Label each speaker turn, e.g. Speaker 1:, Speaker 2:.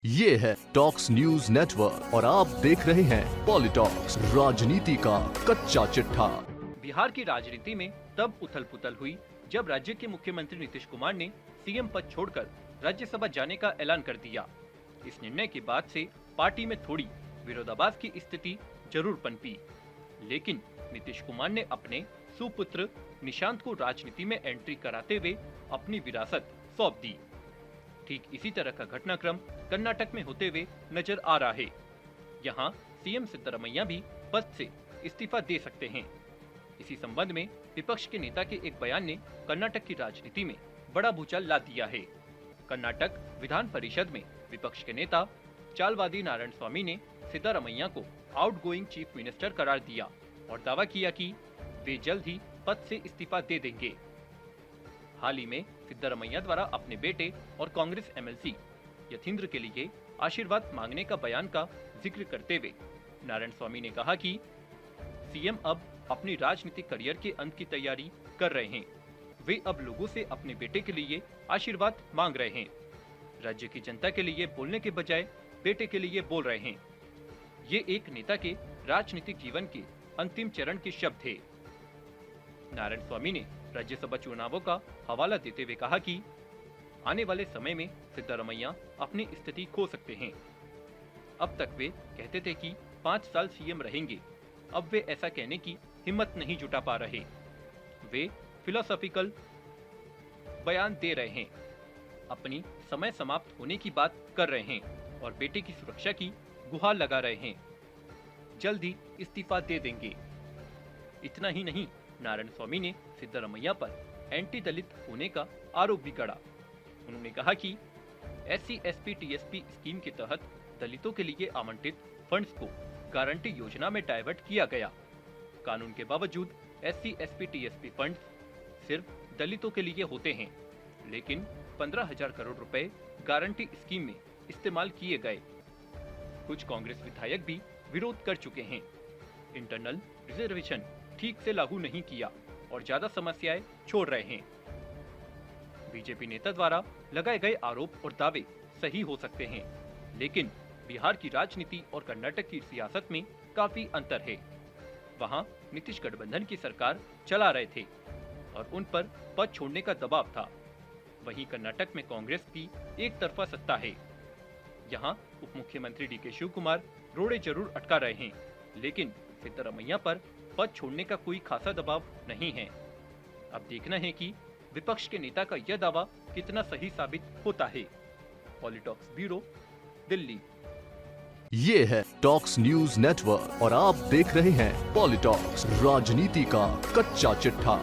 Speaker 1: ये है talks news network और आप देख रहे हैं पॉलिटॉक्स, राजनीति का कच्चा चिट्ठा।
Speaker 2: बिहार की राजनीति में तब उथल पुथल हुई जब राज्य के मुख्यमंत्री नीतीश कुमार ने सीएम पद छोड़कर राज्यसभा जाने का ऐलान कर दिया। इस निर्णय के बाद से पार्टी में थोड़ी विरोधाभास की स्थिति जरूर पनपी, लेकिन नीतीश कुमार ने अपने सुपुत्र निशांत को राजनीति में एंट्री कराते हुए अपनी विरासत सौंप दी। ठीक इसी तरह का घटनाक्रम कर्नाटक में होते हुए नजर आ रहा है। यहाँ सीएम सिद्धरामैया भी पद से इस्तीफा दे सकते हैं। इसी संबंध में विपक्ष के नेता के एक बयान ने कर्नाटक की राजनीति में बड़ा भूचाल ला दिया है। कर्नाटक विधान परिषद में विपक्ष के नेता चालवादी नारायण स्वामी ने सिद्धरामैया को आउटगोइंग चीफ मिनिस्टर करार दिया और दावा किया कि वे जल्द ही पद से इस्तीफा दे देंगे। हाल ही में सिद्धरामैया द्वारा अपने बेटे और कांग्रेस एमएलसी यतींद्र के लिए आशीर्वाद मांगने का बयान का जिक्र करते हुए नारायण स्वामी ने कहा कि सीएम अब अपनी राजनीतिक करियर के अंत की तैयारी कर रहे हैं। वे अब लोगों से अपने बेटे के लिए आशीर्वाद मांग रहे हैं। राज्य की जनता के लिए बोलने के बजाय बेटे के लिए बोल रहे हैं। ये एक नेता के राजनीतिक जीवन के अंतिम चरण के शब्द थे। नारायण स्वामी ने राज्यसभा चुनावों का हवाला देते हुए कहा कि आने वाले समय में सिद्धरामैया अपनी स्थिति खो सकते हैं। अब तक वे कहते थे कि 5 साल सीएम रहेंगे, अब वे ऐसा कहने की हिम्मत नहीं जुटा पा रहे। वे फिलोसॉफिकल बयान दे रहे हैं, अपनी समय समाप्त होने की बात कर रहे हैं और बेटे की सुरक्षा की गुहार लगा रहे हैं। जल्द ही इस्तीफा दे देंगे। इतना ही नहीं, नारायण स्वामी ने सिद्धरामैया पर एंटी दलित होने का आरोप भी गढ़ा। उन्होंने कहा कि SC ST TSP स्कीम के तहत दलितों के लिए आवंटित फंड्स को गारंटी योजना में डाइवर्ट किया गया। कानून के बावजूद SC ST TSP फंड्स सिर्फ दलितों के लिए होते हैं, लेकिन 15,000 करोड़ रुपए गारंटी स्कीम में इस्तेमाल किए गए। कुछ कांग्रेस विधायक भी विरोध कर चुके हैं। इंटरनल रिजर्वेशन ठीक से लागू नहीं किया और ज्यादा समस्याएं छोड़ रहे हैं। बीजेपी नेता द्वारा लगाए गए आरोप और दावे सही हो सकते हैं, लेकिन बिहार की राजनीति और कर्नाटक की सियासत में काफी अंतर है। वहां नीतीश गठबंधन की सरकार चला रहे थे और उन पर पद छोड़ने का दबाव था। वहीं कर्नाटक में कांग्रेस की एक तरफा सत्ता है। यहाँ उप मुख्यमंत्री DK शिवकुमार रोड़े जरूर अटका रहे हैं, लेकिन सिद्धरामैया पर पद छोड़ने का कोई खासा दबाव नहीं है। अब देखना है कि विपक्ष के नेता का यह दावा कितना सही साबित होता है। पॉलिटॉक्स ब्यूरो, दिल्ली।
Speaker 1: ये है टॉक्स न्यूज नेटवर्क और आप देख रहे हैं पॉलिटॉक्स, राजनीति का कच्चा चिट्ठा।